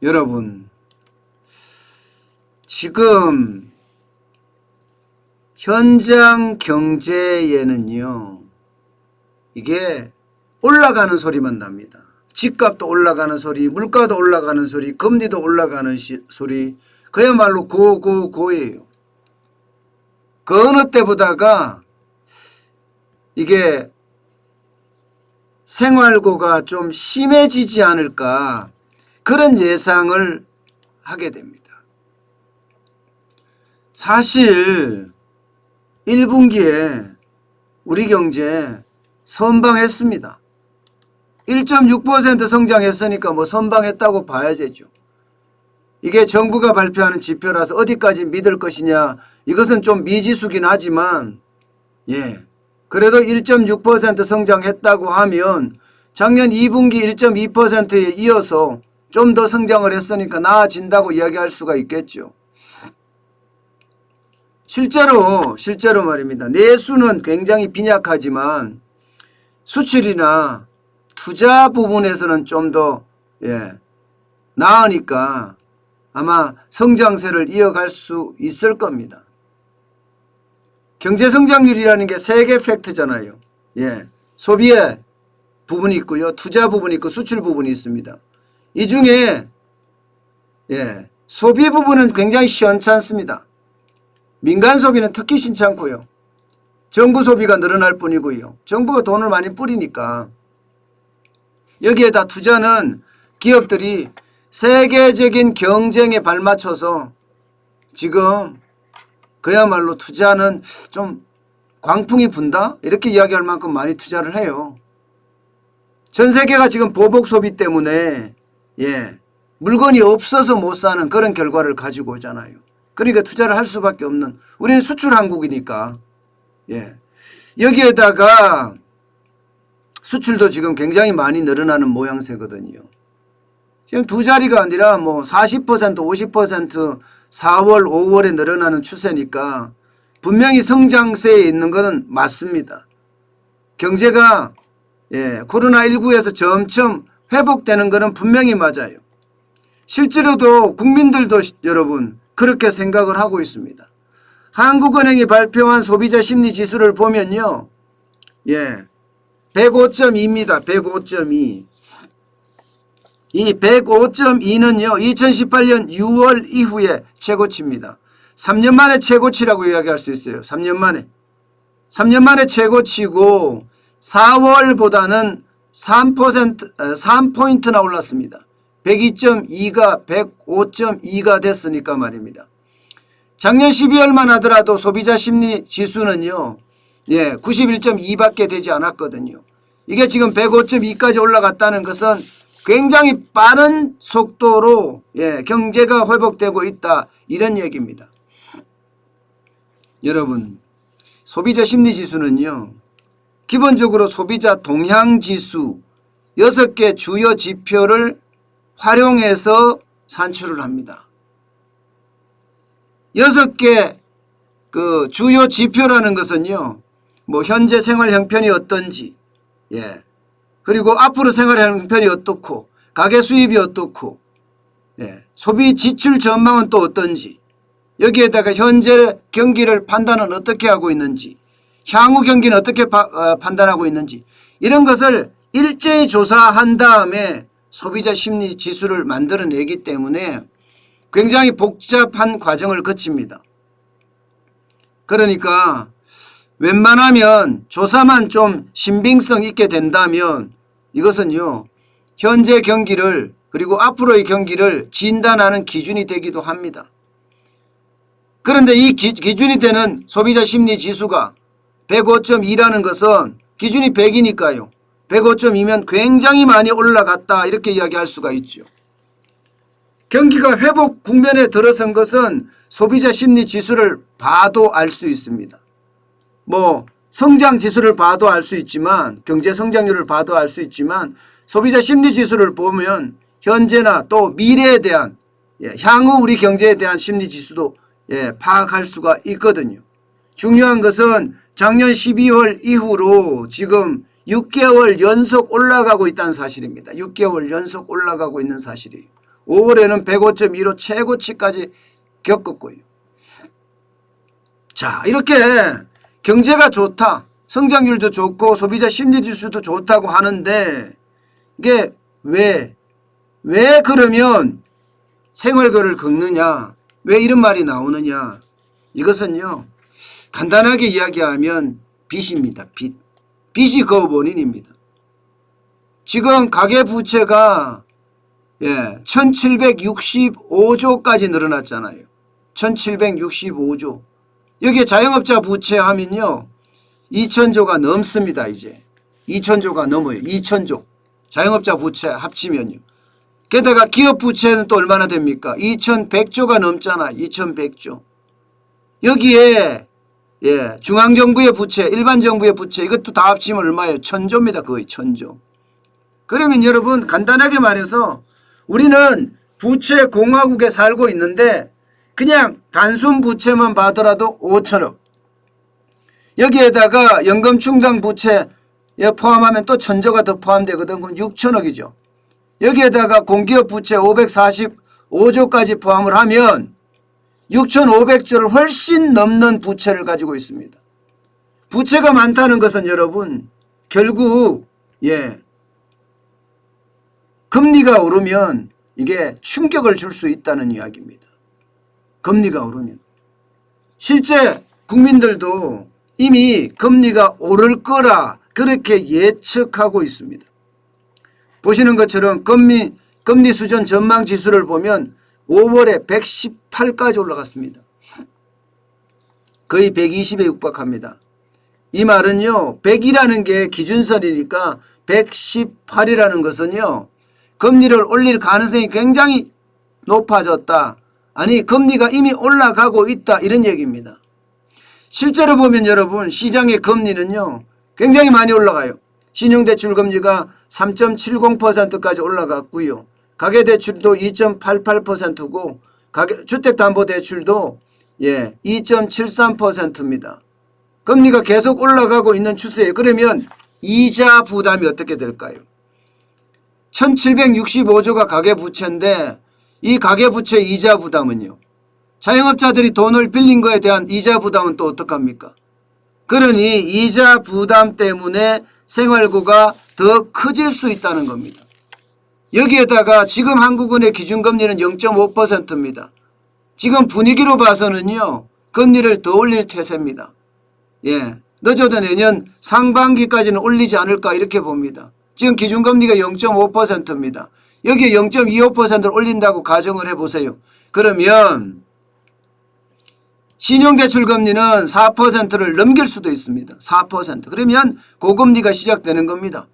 여러분, 지금 현장 경제에는요, 이게 올라가는 소리만 납니다. 집값도 올라가는 소리, 물가도 올라가는 소리, 금리도 올라가는 소리, 그야말로 고예요. 그 어느 때보다가 이게 생활고가 좀 심해지지 않을까, 그런 예상을 하게 됩니다. 사실 1분기에 우리 경제 선방했습니다. 1.6% 성장했으니까 뭐 선방했다고 봐야 되죠. 이게 정부가 발표하는 지표라서 어디까지 믿을 것이냐, 이것은 좀 미지수긴 하지만 그래도 1.6% 성장했다고 하면 작년 2분기 1.2%에 이어서 좀 더 성장을 했으니까 나아진다고 이야기할 수가 있겠죠. 실제로 말입니다. 내수는 굉장히 빈약하지만 수출이나 투자 부분에서는 좀 더 나으니까 아마 성장세를 이어갈 수 있을 겁니다. 경제 성장률이라는 게 세 개 팩트잖아요. 소비의 부분이 있고요, 투자 부분이 있고 수출 부분이 있습니다. 이 중에 소비 부분은 굉장히 시원찮습니다. 민간 소비는 특히 신찮고요. 정부 소비가 늘어날 뿐이고요. 정부가 돈을 많이 뿌리니까. 여기에다 투자는 기업들이 세계적인 경쟁에 발맞춰서 지금 그야말로 투자는 좀 광풍이 분다? 이렇게 이야기할 만큼 많이 투자를 해요. 전 세계가 지금 보복 소비 때문에 물건이 없어서 못 사는 그런 결과를 가지고 오잖아요. 그러니까 투자를 할 수밖에 없는, 우리는 수출 한국이니까. 여기에다가 수출도 지금 굉장히 많이 늘어나는 모양새거든요. 지금 두 자리가 아니라 뭐 40%, 50% 4월, 5월에 늘어나는 추세니까 분명히 성장세에 있는 것은 맞습니다. 경제가 코로나19에서 점점 회복되는 것은 분명히 맞아요. 실제로도 국민들도 여러분 그렇게 생각을 하고 있습니다. 한국은행이 발표한 소비자 심리지수를 보면요, 105.2입니다. 105.2. 이 105.2는요 2018년 6월 이후에 최고치입니다. 3년 만에 최고치라고 이야기할 수 있어요. 3년 만에 최고치고 4월보다는 3포인트나 올랐습니다. 102.2가 105.2가 됐으니까 말입니다. 작년 12월만 하더라도 소비자 심리 지수는요 91.2밖에 되지 않았거든요. 이게 지금 105.2까지 올라갔다는 것은 굉장히 빠른 속도로 경제가 회복되고 있다, 이런 얘기입니다. 여러분, 소비자 심리지수는요 기본적으로 소비자 동향지수 6개 주요 지표를 활용해서 산출을 합니다. 6개 그 주요 지표라는 것은요 뭐 현재 생활 형편이 어떤지, 그리고 앞으로 생활 형편이 어떻고, 가계 수입이 어떻고, 소비 지출 전망은 또 어떤지, 여기에다가 현재 경기를 판단은 어떻게 하고 있는지, 향후 경기는 어떻게 판단하고 있는지, 이런 것을 일제히 조사한 다음에 소비자 심리 지수를 만들어내기 때문에 굉장히 복잡한 과정을 거칩니다. 그러니까 웬만하면 조사만 좀 신빙성 있게 된다면 이것은요 현재 경기를 그리고 앞으로의 경기를 진단하는 기준이 되기도 합니다. 그런데 이 기준이 되는 소비자 심리 지수가 105.2라는 것은 기준이 100이니까요 105.2면 굉장히 많이 올라갔다, 이렇게 이야기할 수가 있죠. 경기가 회복 국면에 들어선 것은 소비자 심리 지수를 봐도 알 수 있습니다. 뭐 성장 지수를 봐도 알 수 있지만, 경제 성장률을 봐도 알 수 있지만, 소비자 심리 지수를 보면 현재나 또 미래에 대한 향후 우리 경제에 대한 심리 지수도 파악할 수가 있거든요. 중요한 것은 작년 12월 이후로 지금 6개월 연속 올라가고 있다는 사실입니다. 6개월 연속 올라가고 있는 사실이에요. 5월에는 105.15 최고치까지 겪었고요. 자, 이렇게 경제가 좋다, 성장률도 좋고 소비자 심리지수도 좋다고 하는데 이게 왜 그러면 생활고를 긁느냐, 왜 이런 말이 나오느냐. 이것은요, 간단하게 이야기하면 빚입니다. 빚이 그 원인입니다. 지금 가계부채가 1765조까지 늘어났잖아요. 1765조. 여기에 자영업자 부채 하면요 2000조가 넘습니다. 이제 2000조가 넘어요. 2000조. 자영업자 부채 합치면요. 게다가 기업 부채는 또 얼마나 됩니까? 2100조가 넘잖아. 2100조. 여기에 중앙정부의 부채, 일반정부의 부채 이것도 다 합치면 얼마예요? 1000조입니다. 거의 1000조. 그러면 여러분 간단하게 말해서 우리는 부채 공화국에 살고 있는데 그냥 단순 부채만 봐더라도 5천억. 여기에다가 연금충당 부채 포함하면 또 1000조가 더 포함되거든. 그럼 6천억이죠. 여기에다가 공기업 부채 545조까지 포함을 하면 6,500조를 훨씬 넘는 부채를 가지고 있습니다. 부채가 많다는 것은 여러분 결국 금리가 오르면 이게 충격을 줄 수 있다는 이야기입니다. 금리가 오르면. 실제 국민들도 이미 금리가 오를 거라 그렇게 예측하고 있습니다. 보시는 것처럼 금리 수준 전망 지수를 보면 5월에 118까지 올라갔습니다. 거의 120에 육박합니다. 이 말은요 100이라는 게 기준선이니까 118이라는 것은요 금리를 올릴 가능성이 굉장히 높아졌다. 아니 금리가 이미 올라가고 있다 이런 얘기입니다. 실제로 보면 여러분 시장의 금리는요 굉장히 많이 올라가요. 신용대출 금리가 3.70%까지 올라갔고요. 가계대출도 2.88%고 주택담보대출도 2.73%입니다. 금리가 계속 올라가고 있는 추세예요. 그러면 이자 부담이 어떻게 될까요? 1765조가 가계부채인데 이 가계부채 이자 부담은요. 자영업자들이 돈을 빌린 거에 대한 이자 부담은 또 어떡합니까? 그러니 이자 부담 때문에 생활고가 더 커질 수 있다는 겁니다. 여기에다가 지금 한국은행 기준금리는 0.5%입니다. 지금 분위기로 봐서는요. 금리를 더 올릴 태세입니다. 늦어도 내년 상반기까지는 올리지 않을까 이렇게 봅니다. 지금 기준금리가 0.5%입니다. 여기에 0.25%를 올린다고 가정을 해보세요. 그러면 신용대출 금리는 4%를 넘길 수도 있습니다. 4%. 그러면 고금리가 시작되는 겁니다.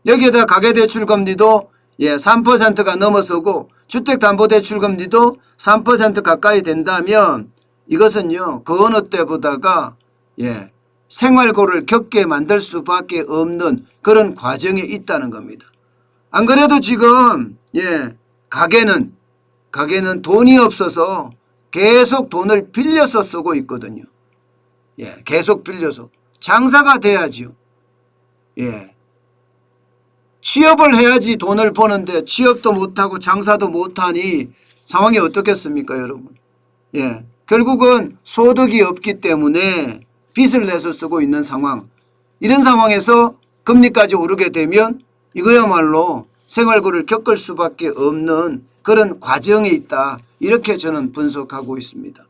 여기에다 가계대출 금리도 3%가 넘어서고 주택담보대출 금리도 3% 가까이 된다면 이것은요 그 어느 때보다가 생활고를 겪게 만들 수밖에 없는 그런 과정에 있다는 겁니다. 안 그래도 지금 가게는 돈이 없어서 계속 돈을 빌려서 쓰고 있거든요. 계속 빌려서 장사가 돼야지요. 취업을 해야지 돈을 버는데 취업도 못하고 장사도 못하니 상황이 어떻겠습니까 여러분. 결국은 소득이 없기 때문에 빚을 내서 쓰고 있는 상황. 이런 상황에서 금리까지 오르게 되면 이거야말로 생활고를 겪을 수밖에 없는 그런 과정에 있다. 이렇게 저는 분석하고 있습니다.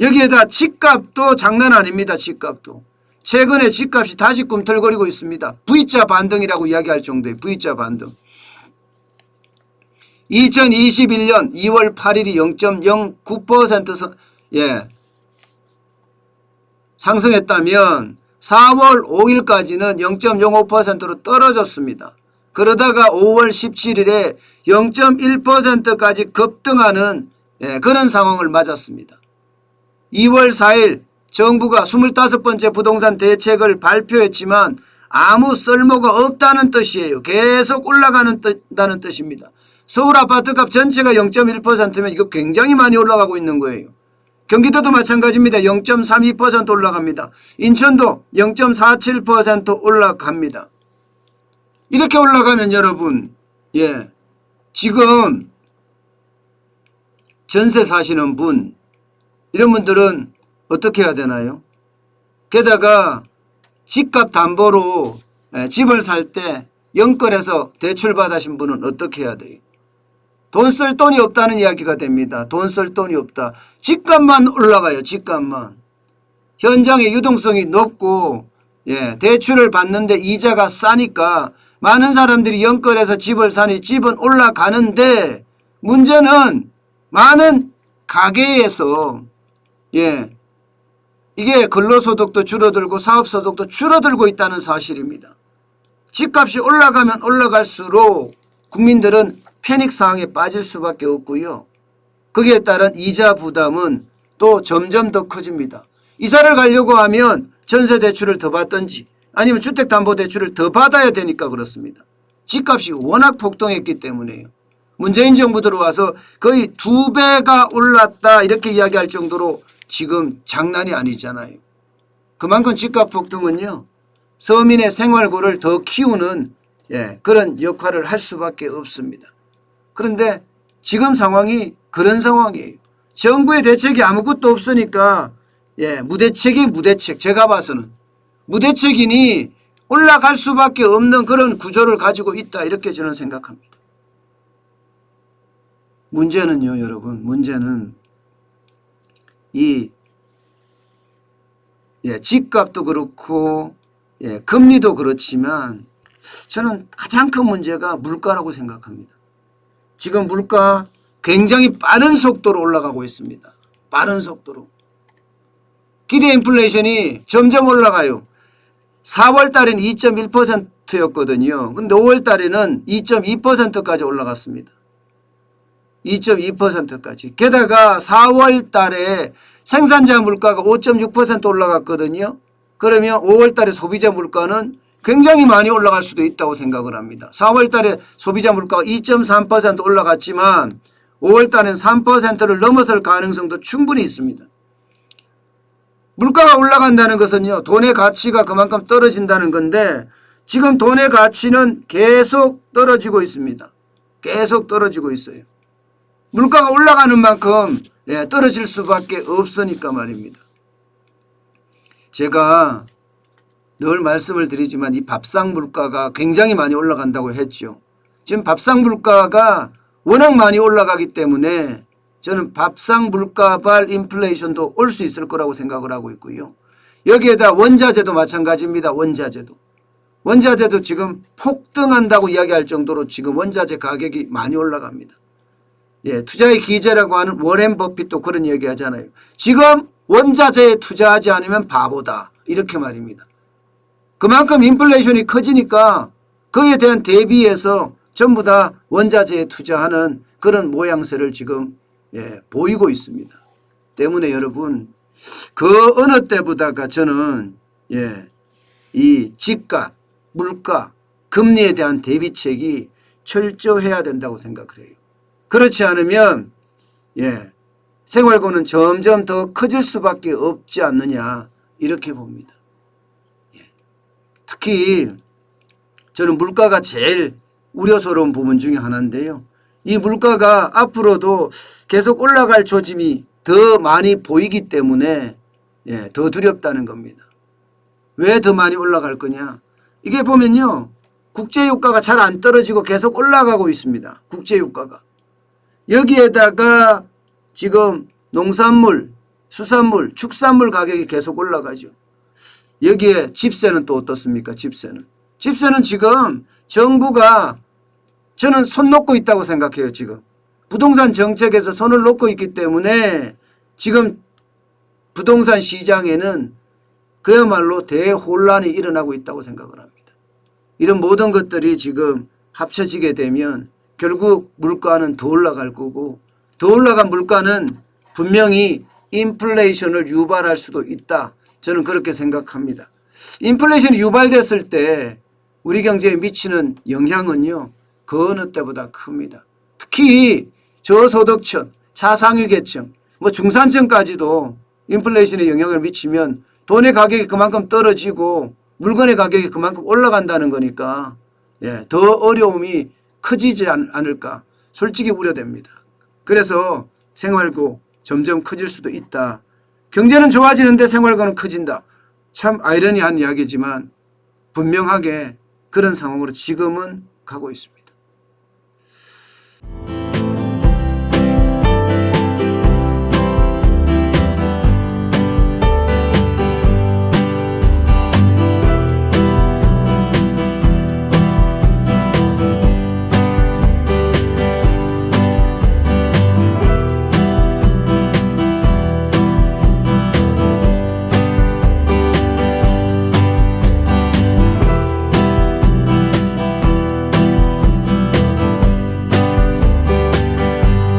여기에다 집값도 장난 아닙니다. 집값도. 최근에 집값이 다시 꿈틀거리고 있습니다. V자 반등이라고 이야기할 정도의 V자 반등. 2021년 2월 8일이 0.09% 상승했다면 4월 5일까지는 0.05%로 떨어졌습니다. 그러다가 5월 17일에 0.1%까지 급등하는 그런 상황을 맞았습니다. 2월 4일 정부가 25번째 부동산 대책을 발표했지만 아무 쓸모가 없다는 뜻이에요. 계속 올라가는 뜻입니다. 서울 아파트값 전체가 0.1%면 이거 굉장히 많이 올라가고 있는 거예요. 경기도도 마찬가지입니다. 0.32% 올라갑니다. 인천도 0.47% 올라갑니다. 이렇게 올라가면 여러분 지금 전세 사시는 분, 이런 분들은 어떻게 해야 되나요? 게다가 집값 담보로 집을 살 때 연끌해서 대출 받으신 분은 어떻게 해야 돼요? 돈 쓸 돈이 없다는 이야기가 됩니다. 돈 쓸 돈이 없다. 집값만 올라가요. 집값만. 현장의 유동성이 높고 대출을 받는데 이자가 싸니까 많은 사람들이 연끌해서 집을 사니 집은 올라가는데 문제는 많은 가게에서 이게 근로소득도 줄어들고 사업소득도 줄어들고 있다는 사실입니다. 집값이 올라가면 올라갈수록 국민들은 패닉 상황에 빠질 수밖에 없고요. 거기에 따른 이자 부담은 또 점점 더 커집니다. 이사를 가려고 하면 전세대출을 더 받든지 아니면 주택담보대출을 더 받아야 되니까 그렇습니다. 집값이 워낙 폭등했기 때문에요. 문재인 정부 들어와서 거의 2배가 올랐다 이렇게 이야기할 정도로 지금 장난이 아니잖아요. 그만큼 집값 폭등은요. 서민의 생활고를 더 키우는 그런 역할을 할 수밖에 없습니다. 그런데 지금 상황이 그런 상황이에요. 정부의 대책이 아무것도 없으니까 무대책이 무대책. 제가 봐서는 무대책이니 올라갈 수밖에 없는 그런 구조를 가지고 있다 이렇게 저는 생각합니다. 문제는요 여러분, 문제는 이 집값도 그렇고 금리도 그렇지만 저는 가장 큰 문제가 물가라고 생각합니다. 지금 물가 굉장히 빠른 속도로 올라가고 있습니다. 빠른 속도로. 기대 인플레이션이 점점 올라가요. 4월 달에는 2.1%였거든요. 근데 5월 달에는 2.2%까지 올라갔습니다. 2.2%까지. 게다가 4월 달에 생산자 물가가 5.6% 올라갔거든요. 그러면 5월 달에 소비자 물가는 굉장히 많이 올라갈 수도 있다고 생각을 합니다. 4월 달에 소비자 물가가 2.3% 올라갔지만 5월 달에는 3%를 넘어설 가능성도 충분히 있습니다. 물가가 올라간다는 것은요. 돈의 가치가 그만큼 떨어진다는 건데 지금 돈의 가치는 계속 떨어지고 있습니다. 계속 떨어지고 있어요. 물가가 올라가는 만큼 떨어질 수밖에 없으니까 말입니다. 제가 늘 말씀을 드리지만 이 밥상 물가가 굉장히 많이 올라간다고 했죠. 지금 밥상 물가가 워낙 많이 올라가기 때문에 저는 밥상 물가발 인플레이션도 올 수 있을 거라고 생각을 하고 있고요. 여기에다 원자재도 마찬가지입니다. 원자재도 지금 폭등한다고 이야기할 정도로 지금 원자재 가격이 많이 올라갑니다. 투자의 기재라고 하는 워렌 버핏도 그런 얘기 하잖아요. 지금 원자재에 투자하지 않으면 바보다. 이렇게 말입니다. 그만큼 인플레이션이 커지니까 그에 대한 대비해서 전부 다 원자재에 투자하는 그런 모양새를 지금 보이고 있습니다. 때문에 여러분 그 어느 때보다가 저는 이 집값, 물가, 금리에 대한 대비책이 철저해야 된다고 생각을 해요. 그렇지 않으면 생활고는 점점 더 커질 수밖에 없지 않느냐 이렇게 봅니다. 특히 저는 물가가 제일 우려스러운 부분 중에 하나인데요. 이 물가가 앞으로도 계속 올라갈 조짐이 더 많이 보이기 때문에 더 두렵다는 겁니다. 왜 더 많이 올라갈 거냐? 이게 보면요. 국제유가가 잘 안 떨어지고 계속 올라가고 있습니다. 국제유가가. 여기에다가 지금 농산물, 수산물, 축산물 가격이 계속 올라가죠. 여기에 집세는 또 어떻습니까? 집세는 지금 정부가 저는 손 놓고 있다고 생각해요. 지금 부동산 정책에서 손을 놓고 있기 때문에 지금 부동산 시장에는 그야말로 대혼란이 일어나고 있다고 생각을 합니다. 이런 모든 것들이 지금 합쳐지게 되면 결국 물가는 더 올라갈 거고 더 올라간 물가는 분명히 인플레이션을 유발할 수도 있다. 저는 그렇게 생각합니다. 인플레이션이 유발됐을 때 우리 경제에 미치는 영향은요. 그 어느 때보다 큽니다. 특히 저소득층, 차상위계층, 중산층까지도 인플레이션에 영향을 미치면 돈의 가격이 그만큼 떨어지고 물건의 가격이 그만큼 올라간다는 거니까 더 어려움이 커지지 않을까 솔직히 우려됩니다. 그래서 생활고 점점 커질 수도 있다. 경제는 좋아지는데 생활고는 커진다. 참 아이러니한 이야기지만 분명하게 그런 상황으로 지금은 가고 있습니다.